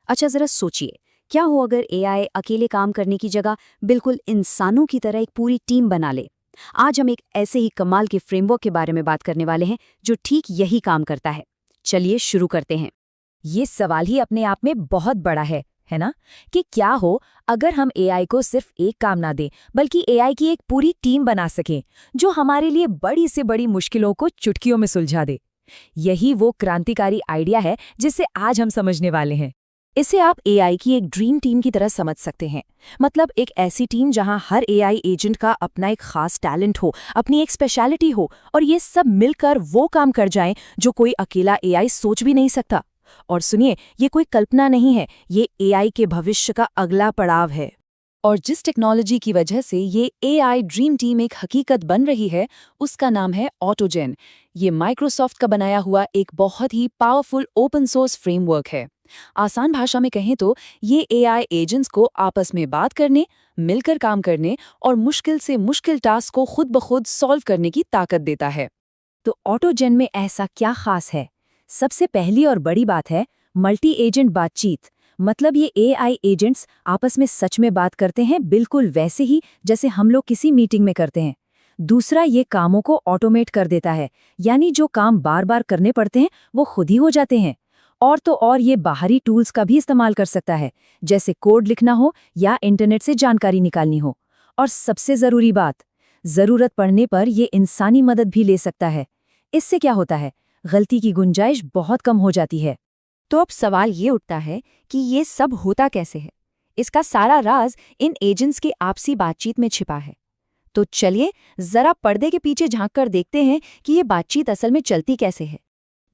अच्छा जरा सोचिए, क्या हो अगर एआई अकेले काम करने की जगह बिल्कुल इंसानों की तरह एक पूरी टीम बना ले। आज हम एक ऐसे ही कमाल के फ्रेमवर्क के बारे में बात करने वाले हैं जो ठीक यही काम करता है। चलिए शुरू करते हैं। ये सवाल ही अपने आप में बहुत बड़ा है ना? कि क्या हो अगर हम एआई को सिर्फ एक काम ना दें, बल्कि एआई की एक पूरी टीम बना सकें, जो हमारे लिए बड़ी से बड़ी मुश्किलों को चुटकियों में सुलझा दे। यही वो क्रांतिकारी आइडिया है जिसे आज हम समझने वाले हैं। इसे आप एआई की एक ड्रीम टीम की तरह समझ सकते हैं। मतलब एक ऐसी टीम जहां हर एआई एजेंट का अपना एक खास टैलेंट हो, अपनी एक स्पेशलिटी हो, और ये सब मिलकर वो काम कर जाएं जो कोई अकेला एआई सोच भी नहीं सकता। और सुनिए, ये कोई कल्पना नहीं है, ये एआई के भविष्य का अगला पड़ाव है। और जिस टेक्नोलॉजी की वजह से ये एआई ड्रीम टीम एक हकीकत बन रही है, उसका नाम है ऑटोजेन। ये माइक्रोसॉफ्ट का बनाया हुआ एक बहुत ही पावरफुल ओपन सोर्स फ्रेमवर्क है। आसान भाषा में कहें तो ये एआई एजेंट्स को आपस में बात करने, मिलकर काम करने और मुश्किल से मुश्किल टास्क को खुद ब खुद सॉल्व करने की ताकत देता है। तो ऑटोजेन में ऐसा क्या खास है? सबसे पहली और बड़ी बात है मल्टी एजेंट बातचीत। मतलब ये एआई एजेंट्स आपस में सच में बात करते हैं, बिल्कुल वैसे ही जैसे हम लोग किसी मीटिंग में करते हैं। दूसरा, ये कामों को ऑटोमेट कर देता है, यानी जो काम बार बार करने पड़ते हैं वो खुद ही हो जाते हैं। और तो और ये बाहरी टूल्स का भी इस्तेमाल कर सकता है, जैसे कोड लिखना हो या इंटरनेट से जानकारी निकालनी हो। और सबसे ज़रूरी बात, ज़रूरत पड़ने पर ये इंसानी मदद भी ले सकता है। इससे क्या होता है, गलती की गुंजाइश बहुत कम हो जाती है। तो अब सवाल ये उठता है कि ये सब होता कैसे है। इसका सारा राज इन एजेंट्स की आपसी बातचीत में छिपा है। तो चलिए जरा पर्दे के पीछे झांककर देखते हैं कि ये बातचीत असल में चलती कैसे है।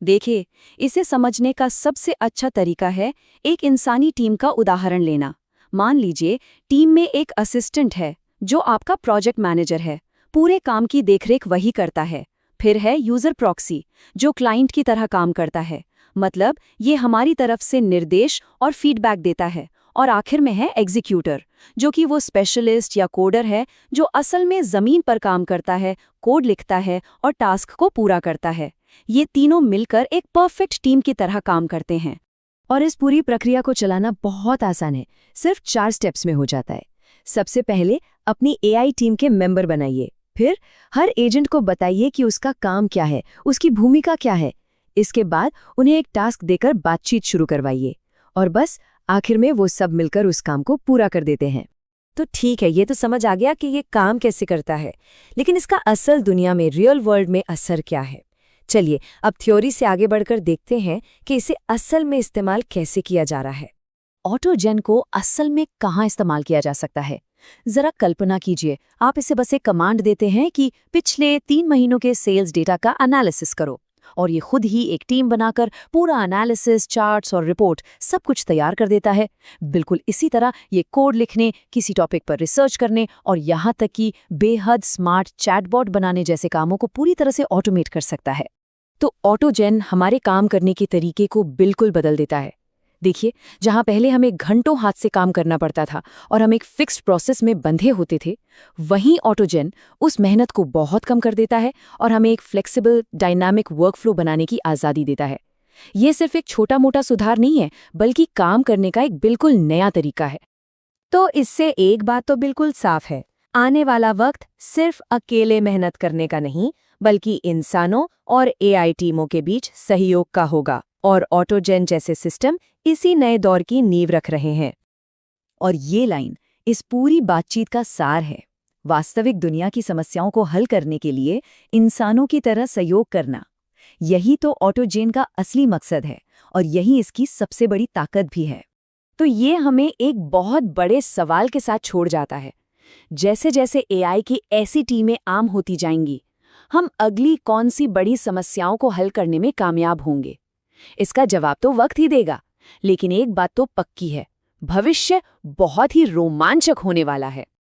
देखिए, इसे समझने का सबसे अच्छा तरीका है एक इंसानी टीम का उदाहरण लेना। मान लीजिए टीम में एक असिस्टेंट है जो आपका प्रोजेक्ट मैनेजर है। पूरे काम की देखरेख वही करता है। फिर है यूजर प्रॉक्सी, जो क्लाइंट की तरह काम करता है। मतलब ये हमारी तरफ से निर्देश और फीडबैक देता है। और आखिर में है एग्जीक्यूटर, जो कि वो स्पेशलिस्ट या कोडर है जो असल में जमीन पर काम करता है, कोड लिखता है और टास्क को पूरा करता है। ये तीनों मिलकर एक परफेक्ट टीम की तरह काम करते हैं। और इस पूरी प्रक्रिया को चलाना बहुत आसान है, सिर्फ 4 स्टेप्स में हो जाता है। सबसे पहले अपनी एआई टीम के मेंबर बनाइए। फिर हर एजेंट को बताइए कि उसका काम क्या है, उसकी भूमिका क्या है। इसके बाद उन्हें एक टास्क देकर बातचीत शुरू करवाइए। और बस आखिर में वो सब मिलकर उस काम को पूरा कर देते हैं। तो ठीक है, ये तो समझ आ गया कि ये काम कैसे करता है, लेकिन इसका असल दुनिया में, रियल वर्ल्ड में असर क्या है। चलिए अब थ्योरी से आगे बढ़कर देखते हैं कि इसे असल में इस्तेमाल कैसे किया जा रहा है। ऑटोजेन को असल में कहाँ इस्तेमाल किया जा सकता है? जरा कल्पना कीजिए, आप इसे बस एक कमांड देते हैं कि पिछले 3 महीनों के सेल्स डेटा का एनालिसिस करो, और ये खुद ही एक टीम बनाकर पूरा एनालिसिस, चार्ट्स और रिपोर्ट सब कुछ तैयार कर देता है। बिल्कुल इसी तरह ये कोड लिखने, किसी टॉपिक पर रिसर्च करने और यहाँ तक कि बेहद स्मार्ट चैटबॉट बनाने जैसे कामों को पूरी तरह से ऑटोमेट कर सकता है। तो ऑटोजेन हमारे काम करने के तरीके को बिल्कुल बदल देता है। देखिए, जहां पहले हमें घंटों हाथ से काम करना पड़ता था और हम एक फिक्स्ड प्रोसेस में बंधे होते थे, वहीं ऑटोजेन उस मेहनत को बहुत कम कर देता है और हमें एक फ्लेक्सिबल, डायनामिक वर्कफ्लो बनाने की आज़ादी देता है। ये सिर्फ एक छोटा मोटा सुधार नहीं है, बल्कि काम करने का एक बिल्कुल नया तरीका है। तो इससे एक बात तो बिल्कुल साफ है, आने वाला वक्त सिर्फ अकेले मेहनत करने का नहीं, बल्कि इंसानों और एआई टीमों के बीच सहयोग का होगा। और ऑटोजेन जैसे सिस्टम इसी नए दौर की नींव रख रहे हैं। और ये लाइन इस पूरी बातचीत का सार है। वास्तविक दुनिया की समस्याओं को हल करने के लिए इंसानों की तरह सहयोग करना, यही तो ऑटोजेन का असली मकसद है, और यही इसकी सबसे बड़ी ताकत भी है। तो ये हमें एक बहुत बड़े सवाल के साथ छोड़ जाता है। जैसे जैसे एआई की ऐसी टीमें आम होती जाएंगी, हम अगली कौन सी बड़ी समस्याओं को हल करने में कामयाब होंगे? इसका जवाब तो वक्त ही देगा। लेकिन एक बात तो पक्की है, भविष्य बहुत ही रोमांचक होने वाला है।